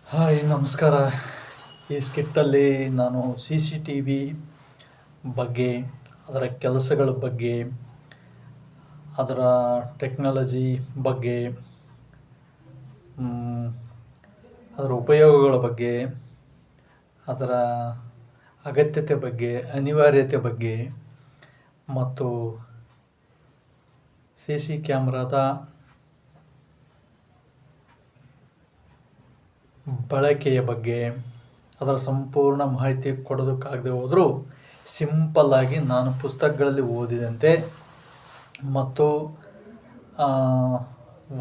Hi ನಮಸ್ಕಾರ. ಈ ಸ್ಕಿಟ್ಟಲ್ಲಿ ನಾನು ಸಿ ಸಿ ಟಿ ವಿ ಬಗ್ಗೆ, ಅದರ ಕೆಲಸಗಳ ಬಗ್ಗೆ, ಅದರ ಟೆಕ್ನಾಲಜಿ ಬಗ್ಗೆ, ಮ್, ಅದರ ಉಪಯೋಗಗಳ ಬಗ್ಗೆ, ಅದರ ಅಗತ್ಯತೆ ಬಗ್ಗೆ, ಅನಿವಾರ್ಯತೆ ಬಗ್ಗೆ ಮತ್ತು ಸಿ ಸಿ ಕ್ಯಾಮ್ರಾದ ಬಳಕೆಯ ಬಗ್ಗೆ ಅದರ ಸಂಪೂರ್ಣ ಮಾಹಿತಿ ಕೊಡೋದಕ್ಕಾಗದೆ ಹೋದರೂ ಸಿಂಪಲ್ಲಾಗಿ ನಾನು ಪುಸ್ತಕಗಳಲ್ಲಿ ಓದಿದಂತೆ ಮತ್ತು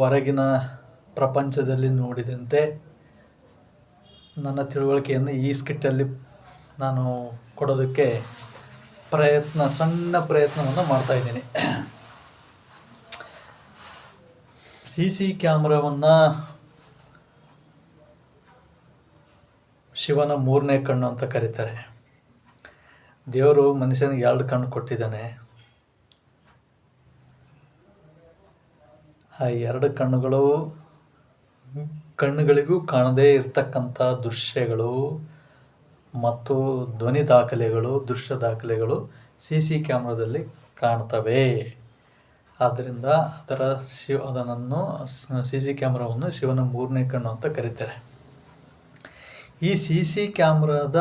ಹೊರಗಿನ ಪ್ರಪಂಚದಲ್ಲಿ ನೋಡಿದಂತೆ ನನ್ನ ತಿಳುವಳಿಕೆಯನ್ನು ಈ ಸ್ಕಿಟ್ಟಲ್ಲಿ ನಾನು ಕೊಡೋದಕ್ಕೆ ಸಣ್ಣ ಪ್ರಯತ್ನವನ್ನು ಮಾಡ್ತಾಯಿದ್ದೀನಿ. ಸಿ ಸಿ ಕ್ಯಾಮ್ರಾವನ್ನು ಶಿವನ ಮೂರನೇ ಕಣ್ಣು ಅಂತ ಕರೀತಾರೆ. ದೇವರು ಮನುಷ್ಯನಿಗೆ 2 ಕಣ್ಣು ಕೊಟ್ಟಿದ್ದಾನೆ. ಆ 2 ಕಣ್ಣುಗಳಿಗೂ ಕಾಣದೇ ಇರತಕ್ಕಂಥ ದೃಶ್ಯಗಳು ಮತ್ತು ಧ್ವನಿ ದಾಖಲೆಗಳು, ದೃಶ್ಯ ದಾಖಲೆಗಳು ಸಿ ಸಿ ಕ್ಯಾಮ್ರಾದಲ್ಲಿ ಕಾಣ್ತವೆ. ಆದ್ದರಿಂದ ಅದನ್ನು ಸಿ ಸಿ ಕ್ಯಾಮ್ರಾವನ್ನು ಶಿವನ ಮೂರನೇ ಕಣ್ಣು ಅಂತ ಕರೀತಾರೆ. ಈ ಸಿ ಸಿ ಕ್ಯಾಮ್ರಾದ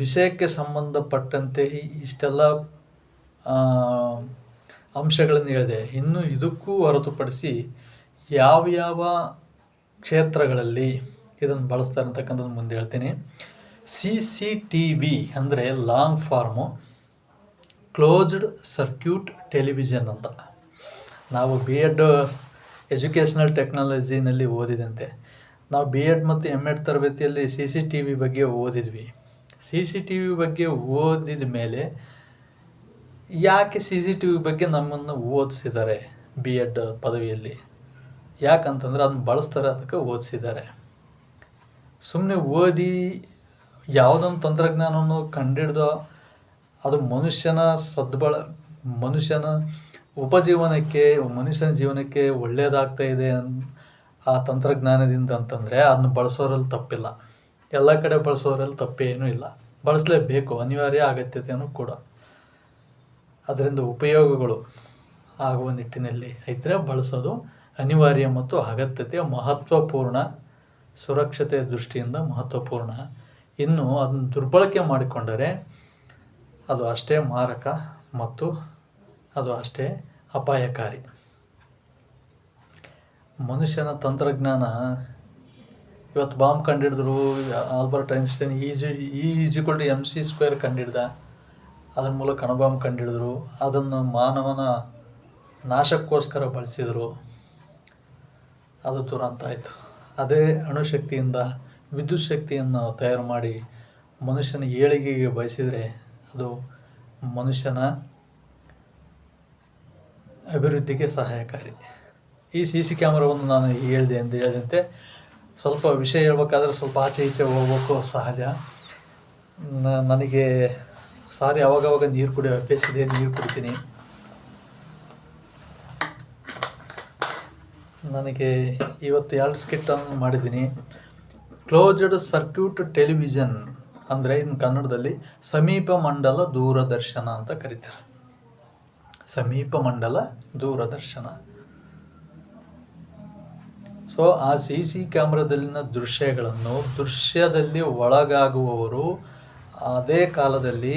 ವಿಷಯಕ್ಕೆ ಸಂಬಂಧಪಟ್ಟಂತೆ ಇಷ್ಟೆಲ್ಲ ಅಂಶಗಳನ್ನು ಹೇಳಿದೆ. ಇನ್ನು ಇದಕ್ಕೂ ಹೊರತುಪಡಿಸಿ ಯಾವ ಕ್ಷೇತ್ರಗಳಲ್ಲಿ ಇದನ್ನು ಬಳಸ್ತಾರೆ ಅಂತಕ್ಕಂಥದ್ದು ಮುಂದೆ ಹೇಳ್ತೀನಿ. ಸಿ ಸಿ ಟಿ ವಿ ಅಂದರೆ long form closed circuit television ಅಂತ. ನಾವು B.Ed ಎಜುಕೇಷನಲ್ ಟೆಕ್ನಾಲಜಿನಲ್ಲಿ ಓದಿದಂತೆ ನಾವು B.Ed ಮತ್ತು M.Ed ತರಬೇತಿಯಲ್ಲಿ ಸಿ ಸಿ ಟಿ ವಿ ಬಗ್ಗೆ ಓದಿದ್ವಿ. ಸಿ ಸಿ ಟಿ ವಿ ಬಗ್ಗೆ ಓದಿದ ಮೇಲೆ ಯಾಕೆ ಸಿ ಸಿ ಟಿ ವಿ ಬಗ್ಗೆ ನಮ್ಮನ್ನು ಓದಿಸಿದ್ದಾರೆ B.Ed ಪದವಿಯಲ್ಲಿ? ಯಾಕಂತಂದ್ರೆ ಅದನ್ನ ಬಳಸ್ತಾರೆ, ಅದಕ್ಕೆ ಓದಿಸಿದ್ದಾರೆ. ಸುಮ್ಮನೆ ಓದಿ ಯಾವುದೊಂದು ತಂತ್ರಜ್ಞಾನವನ್ನು ಕಂಡಿಡ್ದೋ ಅದು ಮನುಷ್ಯನ ಉಪಜೀವನಕ್ಕೆ, ಮನುಷ್ಯನ ಜೀವನಕ್ಕೆ ಒಳ್ಳೆಯದಾಗ್ತಾ ಇದೆ ಆ ತಂತ್ರಜ್ಞಾನದಿಂದ ಅಂತಂದರೆ ಅದನ್ನು ಬಳಸೋರಲ್ಲಿ ತಪ್ಪಿಲ್ಲ. ಎಲ್ಲ ಕಡೆ ಬಳಸೋರಲ್ಲಿ ತಪ್ಪೇನೂ ಇಲ್ಲ. ಬಳಸಲೇಬೇಕು, ಅನಿವಾರ್ಯ, ಅಗತ್ಯತೆಯೂ ಕೂಡ. ಅದರಿಂದ ಉಪಯೋಗಗಳು ಆಗುವ ನಿಟ್ಟಿನಲ್ಲಿ ಇದ್ದರೆ ಬಳಸೋದು ಅನಿವಾರ್ಯ ಮತ್ತು ಅಗತ್ಯತೆಯ ಮಹತ್ವಪೂರ್ಣ, ಸುರಕ್ಷತೆಯ ದೃಷ್ಟಿಯಿಂದ ಮಹತ್ವಪೂರ್ಣ. ಇನ್ನು ಅದನ್ನು ದುರ್ಬಳಕೆ ಮಾಡಿಕೊಂಡರೆ ಅದು ಅಷ್ಟೇ ಮಾರಕ ಮತ್ತು ಅದು ಅಷ್ಟೇ ಅಪಾಯಕಾರಿ. ಮನುಷ್ಯನ ತಂತ್ರಜ್ಞಾನ ಇವತ್ತು ಬಾಂಬ್ ಕಂಡಿಡಿದ್ರು. ಆಲ್ಬರ್ಟ್ ಐನ್ಸ್ಟೈನ್ E=mc² ಕಂಡಿಡ್ದ. ಅದರ ಮೂಲಕ ಅಣುಬಾಂಬ್ ಕಂಡಿಡಿದ್ರು. ಅದನ್ನು ಮಾನವನ ನಾಶಕ್ಕೋಸ್ಕರ ಬಳಸಿದರು. ಅದು ದುರಂತ ಆಯಿತು. ಅದೇ ಅಣುಶಕ್ತಿಯಿಂದ ವಿದ್ಯುತ್ ಶಕ್ತಿಯನ್ನು ತಯಾರು ಮಾಡಿ ಮನುಷ್ಯನ ಏಳಿಗೆಗೆ ಬಯಸಿದರೆ ಅದು ಮನುಷ್ಯನ ಅಭಿವೃದ್ಧಿಗೆ ಸಹಾಯಕಾರಿ. ಈ ಸಿ ಸಿ ಕ್ಯಾಮ್ರಾವನ್ನು ನಾನು ಹೇಳಿದಂತೆ ಸ್ವಲ್ಪ ವಿಷಯ ಹೇಳ್ಬೇಕಾದ್ರೆ ಸ್ವಲ್ಪ ಆಚೆ ಈಚೆ ಹೋಗ್ಬೇಕು, ಸಹಜ. ನನಗೆ ಅವಾಗವಾಗ ನೀರು ಕುಡಿಯೋ ಅಭ್ಯಾಸ ಇದೆ, ನೀರು ಕುಡಿತೀನಿ. ನನಗೆ ಇವತ್ತು 2 ಸ್ಕಿಟ್ಟನ್ನು ಮಾಡಿದ್ದೀನಿ. ಕ್ಲೋಸ್ಡ್ ಸರ್ಕ್ಯೂಟ್ ಟೆಲಿವಿಷನ್ ಅಂದರೆ ಇನ್ನು ಕನ್ನಡದಲ್ಲಿ ಸಮೀಪ ಮಂಡಲ ದೂರದರ್ಶನ ಅಂತ ಕರೀತಾರೆ. ಸಮೀಪ ಮಂಡಲ ದೂರದರ್ಶನ. ಸೊ ಆ ಸಿ ಸಿ ಕ್ಯಾಮ್ರಾದಲ್ಲಿನ ದೃಶ್ಯದಲ್ಲಿ ಒಳಗಾಗುವವರು ಅದೇ ಕಾಲದಲ್ಲಿ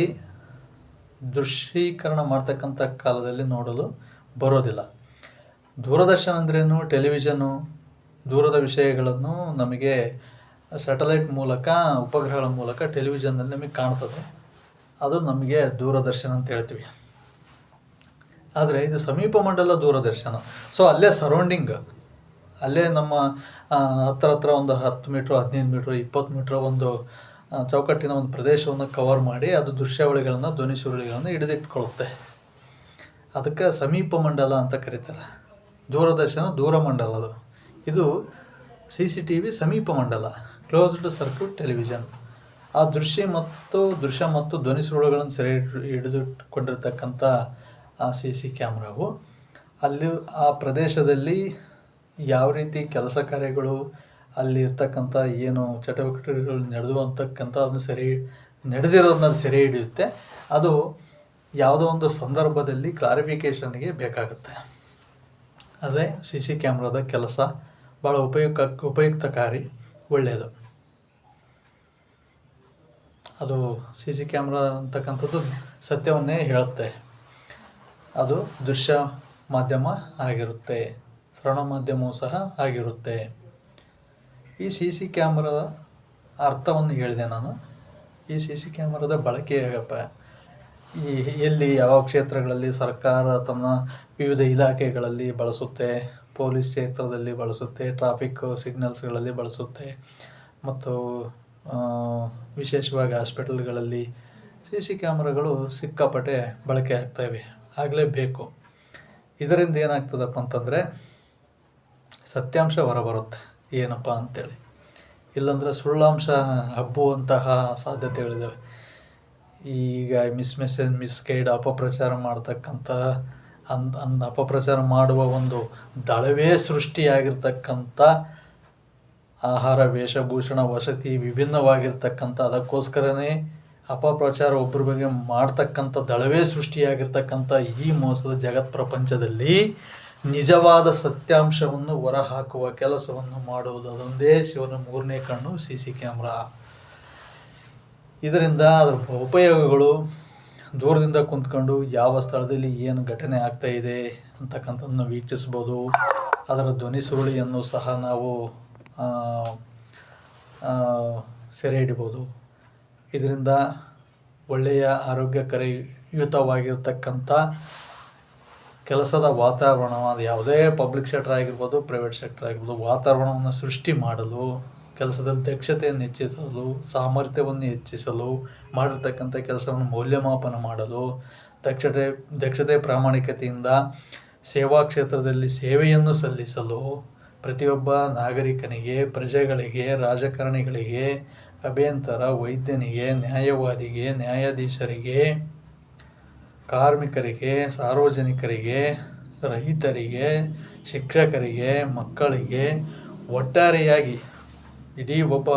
ದೃಶ್ಯೀಕರಣ ಮಾಡ್ತಕ್ಕಂಥ ಕಾಲದಲ್ಲಿ ನೋಡಲು ಬರೋದಿಲ್ಲ. ದೂರದರ್ಶನ ಅಂದ್ರೇನು? ಟೆಲಿವಿಷನ್ನು, ದೂರದ ವಿಷಯಗಳನ್ನು ನಮಗೆ ಸ್ಯಾಟಲೈಟ್ ಮೂಲಕ, ಉಪಗ್ರಹಗಳ ಮೂಲಕ ಟೆಲಿವಿಷನ್ನಲ್ಲಿ ನಮಗೆ ಕಾಣ್ತದೆ. ಅದು ನಮಗೆ ದೂರದರ್ಶನ ಅಂತ ಹೇಳ್ತೀವಿ. ಆದರೆ ಇದು ಸಮೀಪ ಮಂಡಲ ದೂರದರ್ಶನ. ಸೊ ಅಲ್ಲೇ ಸರೌಂಡಿಂಗ್, ಅಲ್ಲೇ ನಮ್ಮ ಹತ್ರ ಒಂದು 10 ಮೀಟ್ರ್, 15 ಮೀಟ್ರ್, 20 ಮೀಟ್ರ್ ಒಂದು ಚೌಕಟ್ಟಿನ ಒಂದು ಪ್ರದೇಶವನ್ನು ಕವರ್ ಮಾಡಿ ಅದು ದೃಶ್ಯಾವಳಿಗಳನ್ನು, ಧ್ವನಿ ಸುರುಳಿಗಳನ್ನು ಹಿಡಿದಿಟ್ಕೊಳ್ಳುತ್ತೆ. ಅದಕ್ಕೆ ಸಮೀಪ ಮಂಡಲ ಅಂತ ಕರೀತಾರೆ. ದೂರದರ್ಶನ ದೂರ ಮಂಡಲ. ಇದು ಸಿ ಸಿ ಟಿ ವಿ ಸಮೀಪ ಮಂಡಲ, ಕ್ಲೋಸ್ಡ್ ಸರ್ಕ್ಯೂಟ್ ಟೆಲಿವಿಷನ್. ಆ ದೃಶ್ಯ ಮತ್ತು ಧ್ವನಿ ಸುರುಳಿಗಳನ್ನು ಸೆರೆ ಹಿಡಿದುಕೊಂಡಿರ್ತಕ್ಕಂಥ ಆ ಸಿ ಸಿ ಕ್ಯಾಮ್ರಾವು ಅಲ್ಲಿ ಆ ಪ್ರದೇಶದಲ್ಲಿ ಯಾವ ರೀತಿ ಕೆಲಸ ಕಾರ್ಯಗಳು ಅಲ್ಲಿ ಇರ್ತಕ್ಕಂಥ ಏನು ಚಟುವಟಿಕೆಗಳು ನಡೆದು ಅಂತಕ್ಕಂಥ ಅದನ್ನು ನಡೆದಿರೋದನ್ನ ಸೆರೆ ಹಿಡಿಯುತ್ತೆ. ಅದು ಯಾವುದೋ ಒಂದು ಸಂದರ್ಭದಲ್ಲಿ ಕ್ಲಾರಿಫಿಕೇಷನ್ಗೆ ಬೇಕಾಗುತ್ತೆ. ಅದೇ CC ಕ್ಯಾಮ್ರಾದ ಕೆಲಸ. ಭಾಳ ಉಪಯುಕ್ತಕಾರಿ, ಒಳ್ಳೆಯದು. ಅದು CC ಕ್ಯಾಮ್ರಾ ಅಂತಕ್ಕಂಥದ್ದು ಸತ್ಯವನ್ನೇ ಹೇಳುತ್ತೆ. ಅದು ದೃಶ್ಯ ಮಾಧ್ಯಮ ಆಗಿರುತ್ತೆ, ಶ್ರವಣ ಮಾಧ್ಯಮವೂ ಸಹ ಆಗಿರುತ್ತೆ. ಈ CC ಕ್ಯಾಮ್ರಾದ ಅರ್ಥವನ್ನು ಹೇಳಿದೆ ನಾನು. ಈ CC ಕ್ಯಾಮ್ರಾದ ಬಳಕೆ ಹೇಗಪ್ಪ, ಎಲ್ಲಿ ಯಾವ ಕ್ಷೇತ್ರಗಳಲ್ಲಿ ಸರ್ಕಾರ ತನ್ನ ವಿವಿಧ ಇಲಾಖೆಗಳಲ್ಲಿ ಬಳಸುತ್ತೆ, ಪೊಲೀಸ್ ಕ್ಷೇತ್ರದಲ್ಲಿ ಬಳಸುತ್ತೆ, ಟ್ರಾಫಿಕ್ ಸಿಗ್ನಲ್ಸ್ಗಳಲ್ಲಿ ಬಳಸುತ್ತೆ, ಮತ್ತು ವಿಶೇಷವಾಗಿ ಹಾಸ್ಪಿಟಲ್ಗಳಲ್ಲಿ CC ಕ್ಯಾಮ್ರಾಗಳು ಸಿಕ್ಕಾಪಟ್ಟೆ ಬಳಕೆ ಆಗ್ತಾಯಿವೆ, ಆಗಲೇಬೇಕು. ಇದರಿಂದ ಏನಾಗ್ತದಪ್ಪ ಅಂತಂದರೆ ಸತ್ಯಾಂಶ ಹೊರಬರುತ್ತೆ ಏನಪ್ಪ ಅಂಥೇಳಿ. ಇಲ್ಲಾಂದರೆ ಸುಳ್ಳಾಂಶ ಹಬ್ಬುವಂತಹ ಸಾಧ್ಯತೆಗಳಿದ್ದಾವೆ. ಈಗ ಮಿಸ್ಗೈಡ್ ಅಪಪ್ರಚಾರ ಮಾಡ್ತಕ್ಕಂಥ ಅಪಪ್ರಚಾರ ಮಾಡುವ ಒಂದು ದಳವೇ ಸೃಷ್ಟಿಯಾಗಿರ್ತಕ್ಕಂಥ ಆಹಾರ, ವೇಷಭೂಷಣ, ವಸತಿ ವಿಭಿನ್ನವಾಗಿರ್ತಕ್ಕಂಥ, ಅದಕ್ಕೋಸ್ಕರನೇ ಅಪಪ್ರಚಾರ ಒಬ್ಬರ ಬಗ್ಗೆ ಮಾಡ್ತಕ್ಕಂಥ ದಳವೇ ಸೃಷ್ಟಿಯಾಗಿರ್ತಕ್ಕಂಥ ಈ ಮೋಸದ ಜಗತ್ ಪ್ರಪಂಚದಲ್ಲಿ ನಿಜವಾದ ಸತ್ಯಾಂಶವನ್ನು ಹೊರಹಾಕುವ ಕೆಲಸವನ್ನು ಮಾಡುವುದು ಅದೊಂದೇ ಶಿವನ ಮೂರನೇ ಕಣ್ಣು CC ಕ್ಯಾಮ್ರಾ. ಇದರಿಂದ ಅದರ ಉಪಯೋಗಗಳು, ದೂರದಿಂದ ಕುಂತ್ಕೊಂಡು ಯಾವ ಸ್ಥಳದಲ್ಲಿ ಏನು ಘಟನೆ ಆಗ್ತಾ ಇದೆ ಅಂತಕ್ಕಂಥದ್ದನ್ನು ವೀಕ್ಷಿಸ್ಬೋದು. ಅದರ ಧ್ವನಿ ಸುರುಳಿಯನ್ನು ಸಹ ನಾವು ಸೆರೆ ಹಿಡಿಬೋದು. ಇದರಿಂದ ಒಳ್ಳೆಯ ಆರೋಗ್ಯಕರಯುತವಾಗಿರ್ತಕ್ಕಂಥ ಕೆಲಸದ ವಾತಾವರಣ, ಅದು ಯಾವುದೇ ಪಬ್ಲಿಕ್ ಸೆಕ್ಟರ್ ಆಗಿರ್ಬೋದು, ಪ್ರೈವೇಟ್ ಸೆಕ್ಟರ್ ಆಗಿರ್ಬೋದು, ವಾತಾವರಣವನ್ನು ಸೃಷ್ಟಿ ಮಾಡಲು, ಕೆಲಸದಲ್ಲಿ ದಕ್ಷತೆಯನ್ನು ಹೆಚ್ಚಿಸಲು, ಸಾಮರ್ಥ್ಯವನ್ನು ಹೆಚ್ಚಿಸಲು, ಮಾಡಿರ್ತಕ್ಕಂಥ ಕೆಲಸವನ್ನು ಮೌಲ್ಯಮಾಪನ ಮಾಡಲು, ದಕ್ಷತೆ ಪ್ರಾಮಾಣಿಕತೆಯಿಂದ ಸೇವಾ ಕ್ಷೇತ್ರದಲ್ಲಿ ಸೇವೆಯನ್ನು ಸಲ್ಲಿಸಲು, ಪ್ರತಿಯೊಬ್ಬ ನಾಗರಿಕನಿಗೆ, ಪ್ರಜೆಗಳಿಗೆ, ರಾಜಕಾರಣಿಗಳಿಗೆ, ಅಭಿಯಂತರ, ವೈದ್ಯನಿಗೆ, ನ್ಯಾಯವಾದಿಗೆ, ನ್ಯಾಯಾಧೀಶರಿಗೆ, ಕಾರ್ಮಿಕರಿಗೆ, ಸಾರ್ವಜನಿಕರಿಗೆ, ರೈತರಿಗೆ, ಶಿಕ್ಷಕರಿಗೆ, ಮಕ್ಕಳಿಗೆ, ಒಟ್ಟಾರೆಯಾಗಿ ಇಡೀ ಒಬ್ಬ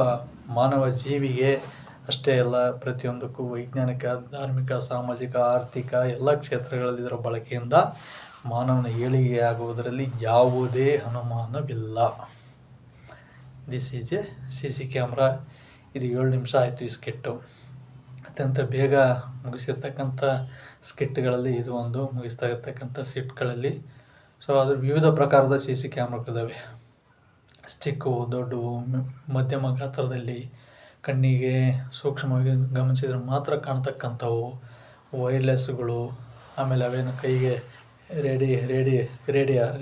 ಮಾನವ ಜೀವಿಗೆ ಅಷ್ಟೇ ಅಲ್ಲ, ಪ್ರತಿಯೊಂದಕ್ಕೂ ವೈಜ್ಞಾನಿಕ, ಧಾರ್ಮಿಕ, ಸಾಮಾಜಿಕ, ಆರ್ಥಿಕ ಎಲ್ಲ ಕ್ಷೇತ್ರಗಳಲ್ಲಿ ಇದರ ಬಳಕೆಯಿಂದ ಮಾನವನ ಏಳಿಗೆಯಾಗುವುದರಲ್ಲಿ ಯಾವುದೇ ಅನುಮಾನವಿಲ್ಲ. This is A CC camera. ಇದು 7 ನಿಮಿಷ ಆಯಿತು ಈ ಸ್ಕಿಟ್ಟು. ಅತ್ಯಂತ ಬೇಗ ಮುಗಿಸಿರ್ತಕ್ಕಂಥ ಸ್ಕಿಟ್ಗಳಲ್ಲಿ ಇದು ಒಂದು, ಮುಗಿಸ್ತಾ ಇರ್ತಕ್ಕಂಥ ಸ್ಕಿಟ್ಗಳಲ್ಲಿ. ಸೊ ಅದ್ರ ವಿವಿಧ ಪ್ರಕಾರದ CC ಕ್ಯಾಮ್ರಾಗಳಿದ್ದಾವೆ. ಸ್ಟಿಕ್ಕು, ದೊಡ್ಡವು, ಮಧ್ಯಮ ಗಾತ್ರದಲ್ಲಿ, ಕಣ್ಣಿಗೆ ಸೂಕ್ಷ್ಮವಾಗಿ ಗಮನಿಸಿದರೆ ಮಾತ್ರ ಕಾಣ್ತಕ್ಕಂಥವು, ವೈರ್ಲೆಸ್ಗಳು, ಆಮೇಲೆ ಅವೇನು ಕೈಗೆ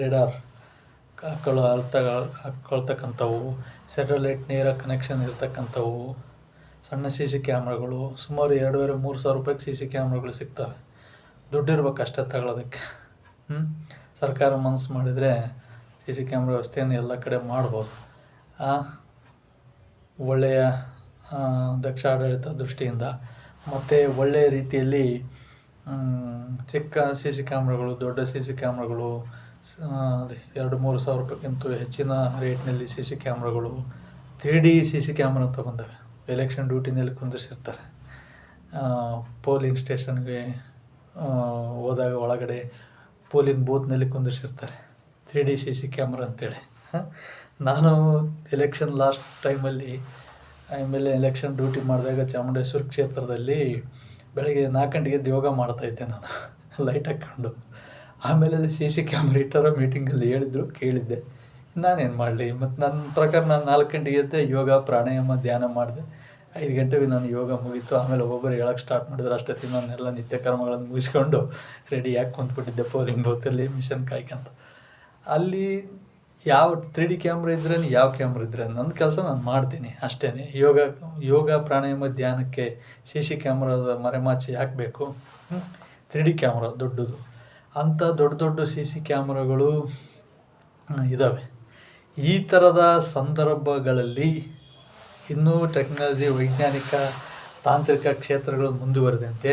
ರೇಡಾರ್ ಹಾಕ್ಕೊಳ್ತಕ್ಕಂಥವು, ಸ್ಯಾಟಲೈಟ್ ನೇರ ಕನೆಕ್ಷನ್ ಇರ್ತಕ್ಕಂಥವು, ಸಣ್ಣ CC ಕ್ಯಾಮ್ರಾಗಳು. ಸುಮಾರು 2,500-3,000 ರೂಪಾಯಿಗೆ CC ಕ್ಯಾಮ್ರಾಗಳು ಸಿಗ್ತವೆ. ದುಡ್ಡಿರ್ಬೇಕು ಅಷ್ಟೇ ತಗೊಳ್ಳೋದಕ್ಕೆ. ಸರ್ಕಾರ ಮನಸ್ಸು ಮಾಡಿದರೆ CC ಕ್ಯಾಮ್ರಾ ವ್ಯವಸ್ಥೆಯನ್ನು ಎಲ್ಲ ಕಡೆ ಮಾಡ್ಬೋದು. ಒಳ್ಳೆಯ ದಕ್ಷ ಆಡಳಿತ ದೃಷ್ಟಿಯಿಂದ, ಮತ್ತು ಒಳ್ಳೆಯ ರೀತಿಯಲ್ಲಿ ಚಿಕ್ಕ CC ಕ್ಯಾಮ್ರಾಗಳು, ದೊಡ್ಡ CC ಕ್ಯಾಮ್ರಾಗಳು, 2,000-3,000 ರೂಪಾಯಿಗಿಂತ ಹೆಚ್ಚಿನ ರೇಟ್ನಲ್ಲಿ CC ಕ್ಯಾಮ್ರಾಗಳು, 3D CC ಕ್ಯಾಮ್ರಾ ಅಂತ ಬಂದವೆ. ಎಲೆಕ್ಷನ್ ಡ್ಯೂಟಿನಲ್ಲಿ ಕುಂದಿರ್ಸಿರ್ತಾರೆ. ಪೋಲಿಂಗ್ ಸ್ಟೇಷನ್ಗೆ ಹೋದಾಗ ಒಳಗಡೆ ಪೋಲಿಂಗ್ ಬೂತ್ನಲ್ಲಿ ಕುಂದಿರ್ಸಿರ್ತಾರೆ, 3D CC ಕ್ಯಾಮ್ರಾ ಅಂತೇಳಿ. ನಾನು ಎಲೆಕ್ಷನ್ ಲಾಸ್ಟ್ ಟೈಮಲ್ಲಿ ಆಮೇಲೆ ಎಲೆಕ್ಷನ್ ಡ್ಯೂಟಿ ಮಾಡಿದಾಗ ಚಾಮುಂಡೇಶ್ವರಿ ಕ್ಷೇತ್ರದಲ್ಲಿ ಬೆಳಗ್ಗೆ 4 ಗಂಟೆಗೆ ಯೋಗ ಮಾಡ್ತಾಯಿದ್ದೆ ನಾನು, ಲೈಟ್ ಹಾಕ್ಕೊಂಡು. ಆಮೇಲೆ CC ಕ್ಯಾಮ್ರಾ ಇಟ್ಟಾರ ಮೀಟಿಂಗಲ್ಲಿ ಹೇಳಿದ್ರು, ಕೇಳಿದ್ದೆ. ನಾನೇನು ಮಾಡಲಿ, ಮತ್ತು ನನ್ನ ಪ್ರಕಾರ ನಾನು 4 ಗಂಟೆಗೆ ಎದ್ದೆ, ಯೋಗ, ಪ್ರಾಣಾಯಾಮ, ಧ್ಯಾನ ಮಾಡಿದೆ. 5 ಗಂಟೆಗೆ ನಾನು ಯೋಗ ಮುಗೀತು. ಆಮೇಲೆ ಒಬ್ಬರು ಹೇಳೋಕ್ಕೆ ಸ್ಟಾರ್ಟ್ ಮಾಡಿದ್ರು. ಅಷ್ಟೊತ್ತಿಗೆ ನಾನೆಲ್ಲ ನಿತ್ಯ ಕರ್ಮಗಳನ್ನು ಮುಗಿಸ್ಕೊಂಡು ರೆಡಿಯಾಗಿ ಕುಂತ್ಬಿಟ್ಟಿದ್ದೆ ಪೋಲಿಂಗ್ ಬೂತಲ್ಲಿ ಮಿಷನ್ ಕಾಯ್ಕೊಂತ. ಅಲ್ಲಿ ಯಾವ 3D ಕ್ಯಾಮ್ರಾ ಇದ್ರೇ, ಯಾವ ಕ್ಯಾಮ್ರಾ ಇದ್ದರೆ ನನ್ನ ಕೆಲಸ ನಾನು ಮಾಡ್ತೀನಿ ಅಷ್ಟೇ. ಯೋಗ, ಪ್ರಾಣಾಯಾಮ, ಧ್ಯಾನಕ್ಕೆ CC ಕ್ಯಾಮ್ರಾದ ಮರೆಮಾಚಿ ಹಾಕಬೇಕು. 3D ಕ್ಯಾಮ್ರಾ ದೊಡ್ಡದು, ಅಂಥ ದೊಡ್ಡ CC ಕ್ಯಾಮ್ರಾಗಳು ಇದ್ದಾವೆ. ಈ ಥರದ ಸಂದರ್ಭಗಳಲ್ಲಿ ಇನ್ನೂ ಟೆಕ್ನಾಲಜಿ, ವೈಜ್ಞಾನಿಕ, ತಾಂತ್ರಿಕ ಕ್ಷೇತ್ರಗಳು ಮುಂದುವರೆದಂತೆ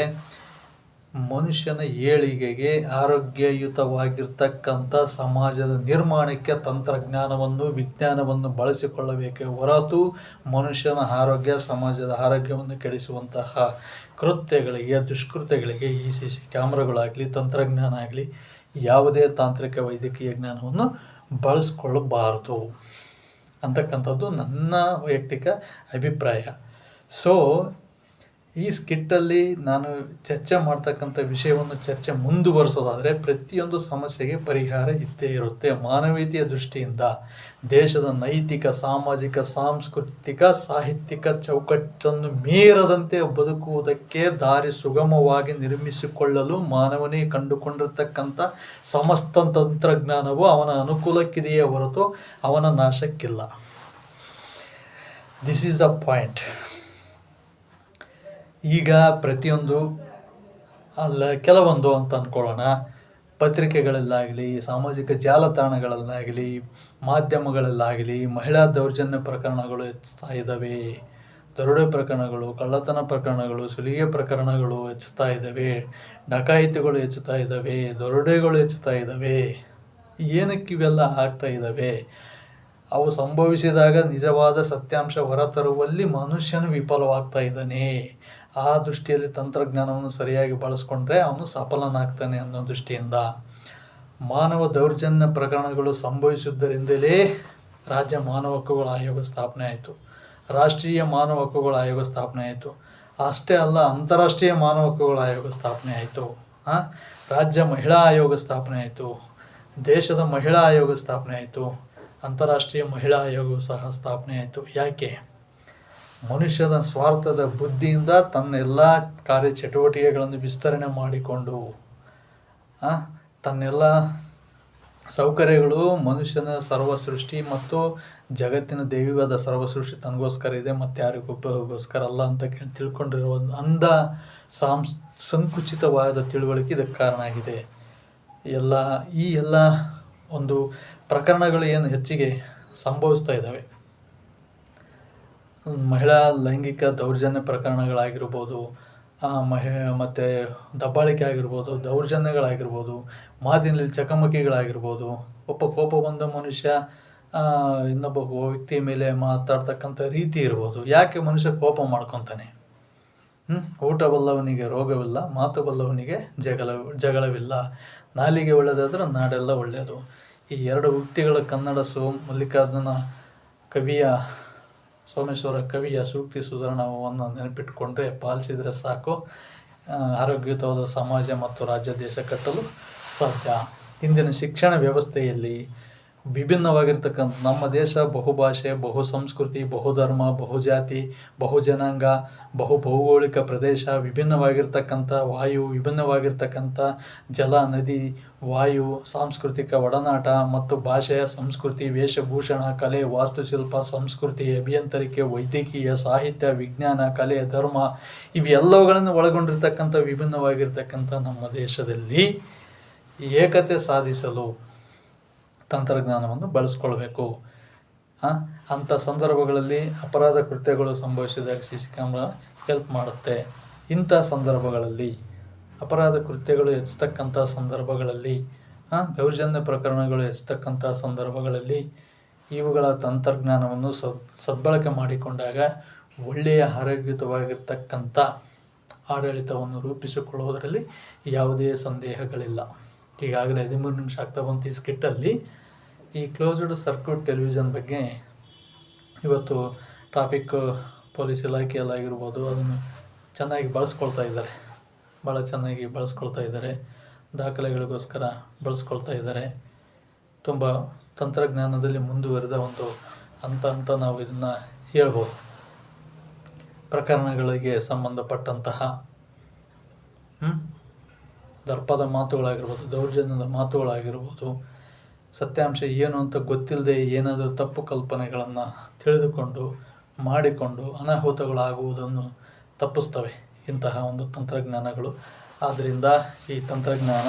ಮನುಷ್ಯನ ಏಳಿಗೆಗೆ ಆರೋಗ್ಯಯುತವಾಗಿರ್ತಕ್ಕಂಥ ಸಮಾಜದ ನಿರ್ಮಾಣಕ್ಕೆ ತಂತ್ರಜ್ಞಾನವನ್ನು ವಿಜ್ಞಾನವನ್ನು ಬಳಸಿಕೊಳ್ಳಬೇಕೇ ಹೊರತು ಮನುಷ್ಯನ ಆರೋಗ್ಯ ಸಮಾಜದ ಆರೋಗ್ಯವನ್ನು ಕೆಡಿಸುವಂತಹ ಕೃತ್ಯಗಳಿಗೆ ದುಷ್ಕೃತ್ಯಗಳಿಗೆ ಈ CC ಕ್ಯಾಮ್ರಾಗಳಾಗಲಿ ತಂತ್ರಜ್ಞಾನ ಆಗಲಿ ಯಾವುದೇ ತಾಂತ್ರಿಕ ವೈದ್ಯಕೀಯ ಜ್ಞಾನವನ್ನು ಬಳಸ್ಕೊಳ್ಳಬಾರದು ಅಂತಕ್ಕಂಥದ್ದು ನನ್ನ ವೈಯಕ್ತಿಕ ಅಭಿಪ್ರಾಯ. ಸೊ ಈ ಸ್ಕಿಟ್ಟಲ್ಲಿ ನಾನು ಚರ್ಚೆ ಮಾಡ್ತಕ್ಕಂಥ ವಿಷಯವನ್ನು ಚರ್ಚೆ ಮುಂದುವರಿಸೋದಾದರೆ ಪ್ರತಿಯೊಂದು ಸಮಸ್ಯೆಗೆ ಪರಿಹಾರ ಇದ್ದೇ ಇರುತ್ತೆ. ಮಾನವೀಯತೆಯ ದೃಷ್ಟಿಯಿಂದ ದೇಶದ ನೈತಿಕ ಸಾಮಾಜಿಕ ಸಾಂಸ್ಕೃತಿಕ ಸಾಹಿತ್ಯಿಕ ಚೌಕಟ್ಟನ್ನು ಮೀರದಂತೆ ಬದುಕುವುದಕ್ಕೆ ದಾರಿ ಸುಗಮವಾಗಿ ನಿರ್ಮಿಸಿಕೊಳ್ಳಲು ಮಾನವನೇ ಕಂಡುಕೊಂಡಿರ್ತಕ್ಕಂಥ ಸಮಸ್ತ ತಂತ್ರಜ್ಞಾನವು ಅವನ ಅನುಕೂಲಕ್ಕಿದೆಯೇ ಹೊರತು ಅವನ ನಾಶಕ್ಕಿಲ್ಲ. This is the point. ಈಗ ಪ್ರತಿಯೊಂದು ಕೆಲವೊಂದು ಅಂತ ಅಂದ್ಕೊಳ್ಳೋಣ, ಪತ್ರಿಕೆಗಳಲ್ಲಾಗಲಿ ಸಾಮಾಜಿಕ ಜಾಲತಾಣಗಳಲ್ಲಾಗಲಿ ಮಾಧ್ಯಮಗಳಲ್ಲಾಗಲಿ ಮಹಿಳಾ ದೌರ್ಜನ್ಯ ಪ್ರಕರಣಗಳು ಹೆಚ್ಚುತ್ತಾ ಇದ್ದಾವೆ. ದರೋಡೆ ಪ್ರಕರಣಗಳು, ಕಳ್ಳತನ ಪ್ರಕರಣಗಳು, ಸುಲಿಗೆ ಪ್ರಕರಣಗಳು ಹೆಚ್ಚುತ್ತಾ ಇದ್ದಾವೆ. ಡಕಾಯಿತಿಗಳು ಹೆಚ್ಚುತ್ತಾ ಇದ್ದಾವೆ. ದರೋಡೆಗಳು ಹೆಚ್ಚುತ್ತಾ ಇದ್ದಾವೆ. ಏನಕ್ಕೆ ಇವೆಲ್ಲ ಆಗ್ತಾ ಇದ್ದಾವೆ? ಅವು ಸಂಭವಿಸಿದಾಗ ನಿಜವಾದ ಸತ್ಯಾಂಶ ಹೊರತರುವಲ್ಲಿ ಮನುಷ್ಯನು ವಿಫಲವಾಗ್ತಾ ಇದ್ದಾನೆ. ಆ ದೃಷ್ಟಿಯಲ್ಲಿ ತಂತ್ರಜ್ಞಾನವನ್ನು ಸರಿಯಾಗಿ ಬಳಸ್ಕೊಂಡ್ರೆ ಅವನು ಸಫಲನಾಗ್ತಾನೆ ಅನ್ನೋ ದೃಷ್ಟಿಯಿಂದ ಮಾನವ ದೌರ್ಜನ್ಯ ಪ್ರಕರಣಗಳು ಸಂಭವಿಸಿದ್ದರಿಂದಲೇ ರಾಜ್ಯ ಮಾನವ ಹಕ್ಕುಗಳ ಆಯೋಗ ಸ್ಥಾಪನೆ ಆಯಿತು, ರಾಷ್ಟ್ರೀಯ ಮಾನವ ಹಕ್ಕುಗಳ ಆಯೋಗ ಸ್ಥಾಪನೆ ಆಯಿತು. ಅಷ್ಟೇ ಅಲ್ಲ, ಅಂತಾರಾಷ್ಟ್ರೀಯ ಮಾನವ ಹಕ್ಕುಗಳ ಆಯೋಗ ಸ್ಥಾಪನೆ ಆಯಿತು. ರಾಜ್ಯ ಮಹಿಳಾ ಆಯೋಗ ಸ್ಥಾಪನೆ ಆಯಿತು, ದೇಶದ ಮಹಿಳಾ ಆಯೋಗ ಸ್ಥಾಪನೆ ಆಯಿತು, ಅಂತಾರಾಷ್ಟ್ರೀಯ ಮಹಿಳಾ ಆಯೋಗವು ಸಹ ಸ್ಥಾಪನೆ ಆಯಿತು. ಯಾಕೆ? ಮನುಷ್ಯನ ಸ್ವಾರ್ಥದ ಬುದ್ಧಿಯಿಂದ ತನ್ನೆಲ್ಲ ಕಾರ್ಯಚಟುವಟಿಕೆಗಳನ್ನು ವಿಸ್ತರಣೆ ಮಾಡಿಕೊಂಡು ತನ್ನೆಲ್ಲ ಸೌಕರ್ಯಗಳು ಮನುಷ್ಯನ ಸರ್ವಸೃಷ್ಟಿ ಮತ್ತು ಜಗತ್ತಿನ ದೈವದ ಸರ್ವಸೃಷ್ಟಿ ತನಗೋಸ್ಕರ ಇದೆ, ಮತ್ತು ಯಾರಿಗೊಬ್ಬರಿಗೋಸ್ಕರ ಅಲ್ಲ ಅಂತ ತಿಳ್ಕೊಂಡಿರುವ ಸಂಕುಚಿತವಾದ ತಿಳುವಳಿಕೆ ಇದಕ್ಕೆ ಕಾರಣ ಆಗಿದೆ. ಈ ಎಲ್ಲ ಒಂದು ಪ್ರಕರಣಗಳು ಏನು ಹೆಚ್ಚಿಗೆ ಸಂಭವಿಸ್ತಾ ಇದ್ದಾವೆ, ಮಹಿಳಾ ಲೈಂಗಿಕ ದೌರ್ಜನ್ಯ ಪ್ರಕರಣಗಳಾಗಿರ್ಬೋದು, ಮತ್ತು ದಬ್ಬಾಳಿಕೆ ಆಗಿರ್ಬೋದು, ದೌರ್ಜನ್ಯಗಳಾಗಿರ್ಬೋದು, ಮಾತಿನಲ್ಲಿ ಚಕಮಕಿಗಳಾಗಿರ್ಬೋದು, ಕೋಪ ಬಂದ ಮನುಷ್ಯ ಇನ್ನೊಬ್ಬ ವ್ಯಕ್ತಿ ಮೇಲೆ ಮಾತಾಡ್ತಕ್ಕಂಥ ರೀತಿ ಇರ್ಬೋದು. ಯಾಕೆ ಮನುಷ್ಯ ಕೋಪ ಮಾಡ್ಕೊತಾನೆ? ಊಟ ಬಲ್ಲವನಿಗೆ ರೋಗವಿಲ್ಲ, ಮಾತು ಬಲ್ಲವನಿಗೆ ಜಗಳವಿಲ್ಲ. ನಾಲಿಗೆ ಒಳ್ಳೆಯದಾದ್ರೆ ನಾಡೆಲ್ಲ ಒಳ್ಳೆಯದು. ಈ ಎರಡು ಉಕ್ತಿಗಳ ಕನ್ನಡ ಮಲ್ಲಿಕಾರ್ಜುನ ಸೋಮೇಶ್ವರ ಕವಿಯ ಸೂಕ್ತಿ ಸುಧಾರಣವನ್ನು ನೆನಪಿಟ್ಟುಕೊಂಡ್ರೆ ಪಾಲಿಸಿದರೆ ಸಾಕು, ಆರೋಗ್ಯಯುತವಾದ ಸಮಾಜ ಮತ್ತು ರಾಜ್ಯ ದೇಶ ಕಟ್ಟಲು ಸಾಧ್ಯ. ಇಂದಿನ ಶಿಕ್ಷಣ ವ್ಯವಸ್ಥೆಯಲ್ಲಿ ವಿಭಿನ್ನವಾಗಿರ್ತಕ್ಕಂಥ ನಮ್ಮ ದೇಶ ಬಹುಭಾಷೆ, ಬಹು ಸಂಸ್ಕೃತಿ, ಬಹುಧರ್ಮ, ಬಹುಜಾತಿ, ಬಹುಜನಾಂಗ, ಭೌಗೋಳಿಕ ಪ್ರದೇಶ, ವಿಭಿನ್ನವಾಗಿರ್ತಕ್ಕಂಥ ವಾಯು, ವಿಭಿನ್ನವಾಗಿರ್ತಕ್ಕಂಥ ಜಲ, ನದಿ, ವಾಯು, ಸಾಂಸ್ಕೃತಿಕ ಒಡನಾಟ ಮತ್ತು ಭಾಷೆಯ ಸಂಸ್ಕೃತಿ, ವೇಷಭೂಷಣ, ಕಲೆ, ವಾಸ್ತುಶಿಲ್ಪ, ಸಂಸ್ಕೃತಿ, ಅಭಿಯಂತರಿಕೆ, ವೈದ್ಯಕೀಯ, ಸಾಹಿತ್ಯ, ವಿಜ್ಞಾನ, ಕಲೆ, ಧರ್ಮ ಇವೆಲ್ಲವುಗಳನ್ನು ಒಳಗೊಂಡಿರ್ತಕ್ಕಂಥ ವಿಭಿನ್ನವಾಗಿರ್ತಕ್ಕಂಥ ನಮ್ಮ ದೇಶದಲ್ಲಿ ಏಕತೆ ಸಾಧಿಸಲು ತಂತ್ರಜ್ಞಾನವನ್ನು ಬಳಸ್ಕೊಳ್ಬೇಕು. ಅಂಥ ಸಂದರ್ಭಗಳಲ್ಲಿ ಅಪರಾಧ ಕೃತ್ಯಗಳು ಸಂಭವಿಸಿದಾಗ CC ಕ್ಯಾಮ್ರಾ ಹೆಲ್ಪ್ ಮಾಡುತ್ತೆ. ಇಂಥ ಸಂದರ್ಭಗಳಲ್ಲಿ ಅಪರಾಧ ಕೃತ್ಯಗಳು ಹೆಚ್ಚತಕ್ಕಂಥ ಸಂದರ್ಭಗಳಲ್ಲಿ, ದೌರ್ಜನ್ಯ ಪ್ರಕರಣಗಳು ಹೆಚ್ಚತಕ್ಕಂಥ ಸಂದರ್ಭಗಳಲ್ಲಿ ಇವುಗಳ ತಂತ್ರಜ್ಞಾನವನ್ನು ಸದ್ಬಳಕೆ ಮಾಡಿಕೊಂಡಾಗ ಒಳ್ಳೆಯ ಆರೋಗ್ಯಯುತವಾಗಿರ್ತಕ್ಕಂಥ ಆಡಳಿತವನ್ನು ರೂಪಿಸಿಕೊಳ್ಳುವುದರಲ್ಲಿ ಯಾವುದೇ ಸಂದೇಹಗಳಿಲ್ಲ. ಈಗಾಗಲೇ 13 ನಿಮಿಷ ಆಗ್ತಾ ಬಂತು ಈ ಸ್ಕಿಟ್ಟಲ್ಲಿ. ಈ ಕ್ಲೋಸ್ಡ್ ಸರ್ಕ್ಯೂಟ್ ಟೆಲಿವಿಷನ್ ಬಗ್ಗೆ ಇವತ್ತು ಟ್ರಾಫಿಕ್ ಪೊಲೀಸ್ ಇಲಾಖೆಯಲ್ಲಾಗಿರ್ಬೋದು ಅದನ್ನು ಚೆನ್ನಾಗಿ ಬಳಸ್ಕೊಳ್ತಾ ಇದ್ದಾರೆ, ಭಾಳ ಚೆನ್ನಾಗಿ ಬಳಸ್ಕೊಳ್ತಾ ಇದ್ದಾರೆ, ದಾಖಲೆಗಳಿಗೋಸ್ಕರ ಬಳಸ್ಕೊಳ್ತಾ ಇದ್ದಾರೆ. ತುಂಬ ತಂತ್ರಜ್ಞಾನದಲ್ಲಿ ಮುಂದುವರೆದ ಒಂದು ಅಂತ ನಾವು ಇದನ್ನು ಹೇಳ್ಬೋದು. ಪ್ರಕರಣಗಳಿಗೆ ಸಂಬಂಧಪಟ್ಟಂತಹ ದರ್ಪದ ಮಾತುಗಳಾಗಿರ್ಬೋದು, ದೌರ್ಜನ್ಯದ ಮಾತುಗಳಾಗಿರ್ಬೋದು, ಸತ್ಯಾಂಶ ಏನು ಅಂತ ಗೊತ್ತಿಲ್ಲದೆ ಏನಾದರೂ ತಪ್ಪು ಕಲ್ಪನೆಗಳನ್ನು ತಿಳಿದುಕೊಂಡು ಮಾಡಿಕೊಂಡು ಅನಾಹುತಗಳಾಗುವುದನ್ನು ತಪ್ಪಿಸ್ತವೆ ಇಂತಹ ಒಂದು ತಂತ್ರಜ್ಞಾನಗಳು. ಆದ್ದರಿಂದ ಈ ತಂತ್ರಜ್ಞಾನ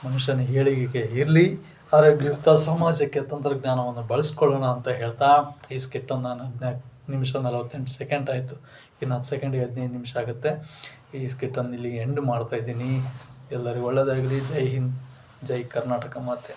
ಮನುಷ್ಯನ ಏಳಿಗೆಗೆ ಇರಲಿ, ಆರೋಗ್ಯಯುತ ಸಮಾಜಕ್ಕೆ ತಂತ್ರಜ್ಞಾನವನ್ನು ಬಳಸ್ಕೊಳ್ಳೋಣ ಅಂತ ಹೇಳ್ತಾ ಈ ಸ್ಕಿಟ್ಟನ್ನು ನಾನು ನಿಮಿಷ 48 ಸೆಕೆಂಡ್ ಆಯಿತು. ಇನ್ನು 10 ಸೆಕೆಂಡಿಗೆ 15 ನಿಮಿಷ ಆಗುತ್ತೆ. ಈ ಸ್ಕಿಟ್ಟನ್ನು ಇಲ್ಲಿಗೆ ಎಂಡ್ ಮಾಡ್ತಾಯಿದ್ದೀನಿ. ಎಲ್ಲರಿಗೂ ಒಳ್ಳೆಯದಾಗಲಿ. ಜೈ ಹಿಂದ್, ಜೈ ಕರ್ನಾಟಕ ಮಾತೆ.